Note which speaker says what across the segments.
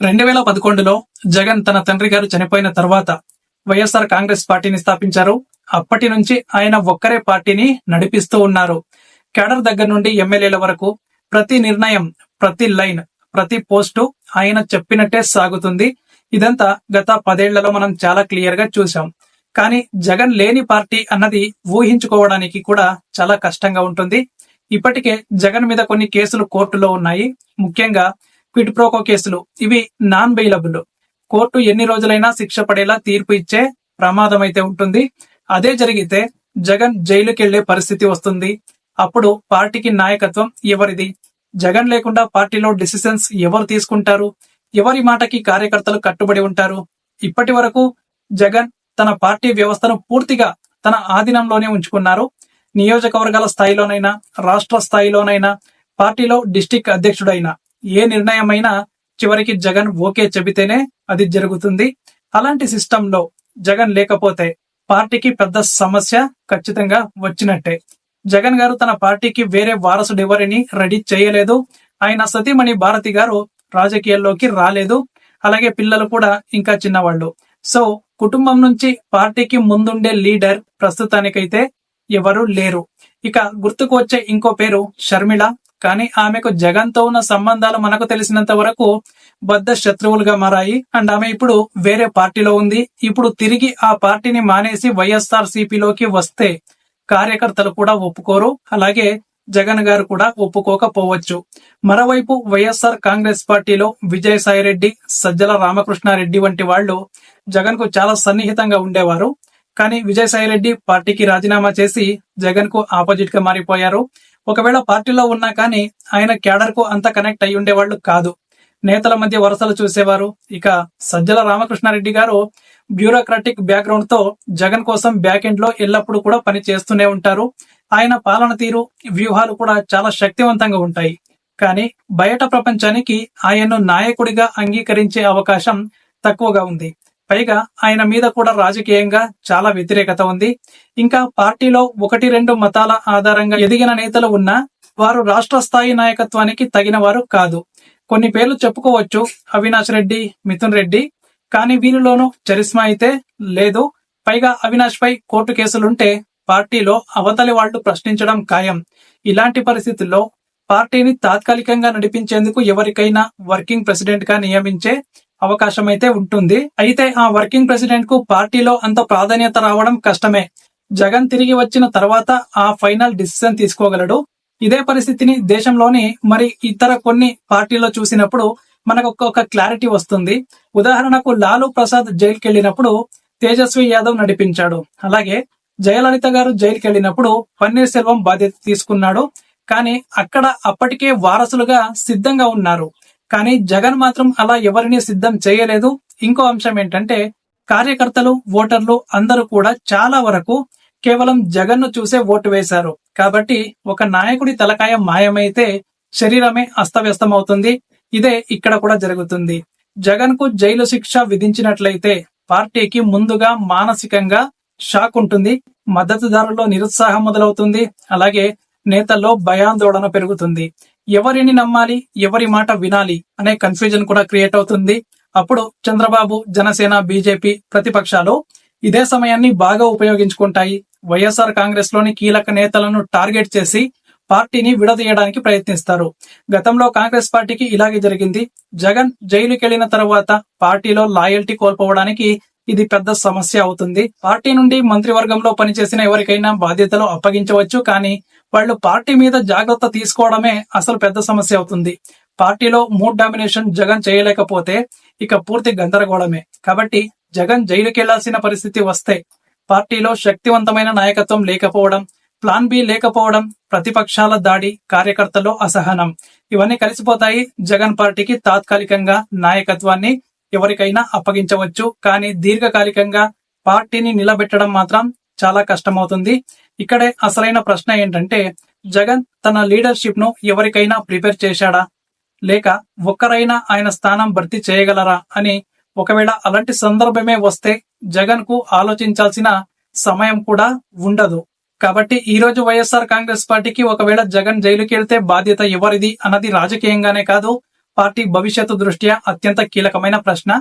Speaker 1: 2011లో జగన్ తన తండ్రి గారు చనిపోయిన తర్వాత వైఎస్ఆర్ కాంగ్రెస్ పార్టీని స్థాపించారు. అప్పటి నుంచి ఆయన ఒక్కరే పార్టీని నడిపిస్తూ ఉన్నారు. కేడర్ దగ్గర నుండి ఎమ్మెల్యేల వరకు ప్రతి నిర్ణయం, ప్రతి లైన్, ప్రతి పోస్టు ఆయన చెప్పినట్టే సాగుతుంది. ఇదంతా గత 10 ఏళ్లలో మనం చాలా క్లియర్ గా చూసాం. కానీ జగన్ లేని పార్టీ అన్నది ఊహించుకోవడానికి కూడా చాలా కష్టంగా ఉంటుంది. ఇప్పటికే జగన్ మీద కొన్ని కేసులు కోర్టులో ఉన్నాయి. ముఖ్యంగా క్విడ్ ప్రోకో కేసులు. ఇవి నాన్ బెయిలబుల్. కోర్టు ఎన్ని రోజులైనా శిక్ష పడేలా తీర్పు ఇచ్చే ప్రమాదం అయితే ఉంటుంది. అదే జరిగితే జగన్ జైలుకెళ్లే పరిస్థితి వస్తుంది. అప్పుడు పార్టీకి నాయకత్వం ఎవరిది? జగన్ లేకుండా పార్టీలో డిసిషన్స్ ఎవరు తీసుకుంటారు? ఎవరి మాటకి కార్యకర్తలు కట్టుబడి ఉంటారు? ఇప్పటి వరకు జగన్ తన పార్టీ వ్యవస్థను పూర్తిగా తన ఆధీనంలోనే ఉంచుకున్నారు. నియోజకవర్గాల స్థాయిలోనైనా, రాష్ట్ర స్థాయిలోనైనా, పార్టీలో డిస్టిక్ అధ్యక్షుడైనా ఏ నిర్ణయమైనా చివరికి జగన్ ఓకే చెబితేనే అది జరుగుతుంది. అలాంటి సిస్టంలో జగన్ లేకపోతే పార్టీకి పెద్ద సమస్య ఖచ్చితంగా వచ్చినట్టే. జగన్ గారు తన పార్టీకి వేరే వారసుడు ఎవరిని రెడీ చేయలేదు. ఆయన సతీమణి భారతి గారు రాజకీయాల్లోకి రాలేదు. అలాగే పిల్లలు కూడా ఇంకా చిన్నవాళ్లు. సో కుటుంబం నుంచి పార్టీకి ముందుండే లీడర్ ప్రస్తుతానికైతే ఎవరు లేరు. ఇక గుర్తుకు వచ్చే ఇంకో పేరు షర్మిల. కానీ ఆమెకు జగన్ తో ఉన్న సంబంధాలు మనకు తెలిసినంత వరకు బద్ద శత్రువులుగా మారాయి. అండ్ ఆమె ఇప్పుడు వేరే పార్టీలో ఉంది. ఇప్పుడు తిరిగి ఆ పార్టీని మానేసి వైఎస్ఆర్ సిపిలోకి వస్తే కార్యకర్తలు కూడా ఒప్పుకోరు. అలాగే జగన్ గారు కూడా ఒప్పుకోకపోవచ్చు. మరోవైపు వైఎస్ఆర్ కాంగ్రెస్ పార్టీలో విజయసాయిరెడ్డి, సజ్జల రామకృష్ణారెడ్డి వంటి వాళ్ళు జగన్ కు చాలా సన్నిహితంగా ఉండేవారు. కానీ విజయసాయిరెడ్డి పార్టీకి రాజీనామా చేసి జగన్ కు ఆపోజిట్ గా మారిపోయారు. ఒకవేళ పార్టీలో ఉన్నా కానీ ఆయన క్యాడర్ కు అంత కనెక్ట్ అయి ఉండేవాళ్లు కాదు. నేతల మధ్య వరుసలు చూసేవారు. ఇక సజ్జల రామకృష్ణారెడ్డి గారు బ్యూరోక్రాటిక్ బ్యాక్గ్రౌండ్ తో జగన్ కోసం బ్యాక్ ఎండ్ లో ఎల్లప్పుడూ కూడా పని చేస్తూనే ఉంటారు. ఆయన పాలన తీరు, వ్యూహాలు కూడా చాలా శక్తివంతంగా ఉంటాయి. కానీ బయట ప్రపంచానికి ఆయన్ను నాయకుడిగా అంగీకరించే అవకాశం తక్కువగా ఉంది. పైగా ఆయన మీద కూడా రాజకీయంగా చాలా వ్యతిరేకత ఉంది. ఇంకా పార్టీలో 1-2 మతాల ఆధారంగా ఎదిగిన నేతలు ఉన్నా వారు రాష్ట్ర స్థాయి నాయకత్వానికి తగిన వారు కాదు. కొన్ని పేర్లు చెప్పుకోవచ్చు, అవినాష్ రెడ్డి, మిథున్ రెడ్డి. కానీ వీరిలోనూ చరిస్మా అయితే లేదు. పైగా అవినాష్ పై కోర్టు కేసులుంటే పార్టీలో అవతలి వాళ్లు ప్రశ్నించడం ఖాయం. ఇలాంటి పరిస్థితుల్లో పార్టీని తాత్కాలికంగా నడిపించేందుకు ఎవరికైనా వర్కింగ్ ప్రెసిడెంట్ గా నియమించే అవకాశం అయితే ఉంటుంది. అయితే ఆ వర్కింగ్ ప్రెసిడెంట్ కు పార్టీలో అంత ప్రాధాన్యత రావడం కష్టమే. జగన్ తిరిగి వచ్చిన తర్వాత ఆ ఫైనల్ డిసిషన్ తీసుకోగలడు. ఇదే పరిస్థితిని దేశంలోని మరి ఇతర కొన్ని పార్టీల్లో చూసినప్పుడు మనకు ఒక క్లారిటీ వస్తుంది. ఉదాహరణకు లాలూ ప్రసాద్ జైలుకి వెళ్లినప్పుడు తేజస్వి యాదవ్ నడిపించాడు. అలాగే జయలలిత గారు జైలుకి వెళ్లినప్పుడు పన్నీర్ సెల్వం బాధ్యత తీసుకున్నాడు. కానీ అక్కడ అప్పటికే వారసులుగా సిద్ధంగా ఉన్నారు. కానీ జగన్ మాత్రం అలా ఎవరిని సిద్ధం చేయలేదు. ఇంకో అంశం ఏంటంటే కార్యకర్తలు, ఓటర్లు అందరూ కూడా చాలా వరకు కేవలం జగన్ ను చూసే ఓటు వేశారు. కాబట్టి ఒక నాయకుడి తలకాయ మాయమైతే శరీరమే అస్తవ్యస్తమవుతుంది. ఇదే ఇక్కడ కూడా జరుగుతుంది. జగన్ కు జైలు శిక్ష విధించినట్లయితే పార్టీకి ముందుగా మానసికంగా షాక్ ఉంటుంది. మద్దతుదారుల్లో నిరుత్సాహం మొదలవుతుంది. అలాగే నేతల్లో భయాందోళన పెరుగుతుంది. ఎవరిని నమ్మాలి, ఎవరి మాట వినాలి అనే కన్ఫ్యూజన్ కూడా క్రియేట్ అవుతుంది. అప్పుడు చంద్రబాబు, జనసేన, బీజేపీ ప్రతిపక్షాలు ఇదే సమయాన్ని బాగా ఉపయోగించుకుంటాయి. వైఎస్ఆర్ కాంగ్రెస్ లోని కీలక నేతలను టార్గెట్ చేసి పార్టీని విడదీయడానికి ప్రయత్నిస్తారు. గతంలో కాంగ్రెస్ పార్టీకి ఇలాగే జరిగింది. జగన్ జైలుకి వెళ్లిన తర్వాత పార్టీలో లాయల్టీ కోల్పోవడానికి ఇది పెద్ద సమస్య అవుతుంది. పార్టీ నుండి మంత్రివర్గంలో పనిచేసిన ఎవరికైనా బాధ్యతలు అప్పగించవచ్చు. కానీ వాళ్ళు పార్టీ మీద జాగ్రత్త తీసుకోవడమే అసలు పెద్ద సమస్య అవుతుంది. పార్టీలో మూడ్ డామినేషన్ జగన్ చేయలేకపోతే ఇక పూర్తి గందరగోళమే. కాబట్టి జగన్ జైలుకి వెళ్లాల్సిన పరిస్థితి వస్తే పార్టీలో శక్తివంతమైన నాయకత్వం లేకపోవడం, ప్లాన్ బి లేకపోవడం, ప్రతిపక్షాల దాడి, కార్యకర్తల్లో అసహనం ఇవన్నీ కలిసిపోతాయి. జగన్ పార్టీకి తాత్కాలికంగా నాయకత్వాన్ని ఎవరికైనా అప్పగించవచ్చు. కానీ దీర్ఘకాలికంగా పార్టీని నిలబెట్టడం మాత్రం చాలా కష్టమవుతుంది. ఇక్కడే అసలైన ప్రశ్న ఏంటంటే జగన్ తన లీడర్షిప్ ను ఎవరికైనా ప్రిపేర్ చేశాడా, లేక ఒక్కరైనా ఆయన స్థానం భర్తీ చేయగలరా అని. ఒకవేళ అలాంటి సందర్భమే వస్తే జగన్ కు ఆలోచించాల్సిన సమయం కూడా ఉండదు. కాబట్టి ఈ రోజు వైఎస్ఆర్ కాంగ్రెస్ పార్టీకి ఒకవేళ జగన్ జైలుకి వెళ్తే బాధ్యత ఎవరిది అన్నది రాజకీయంగానే కాదు, పార్టీ భవిష్యత్తు దృష్ట్యా అత్యంత కీలకమైన ప్రశ్న.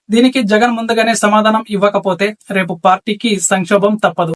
Speaker 1: దీనికి జగన్ ముందుగానే సమాధానం ఇవ్వకపోతే రేపు పార్టీకి సంక్షోభం తప్పదు.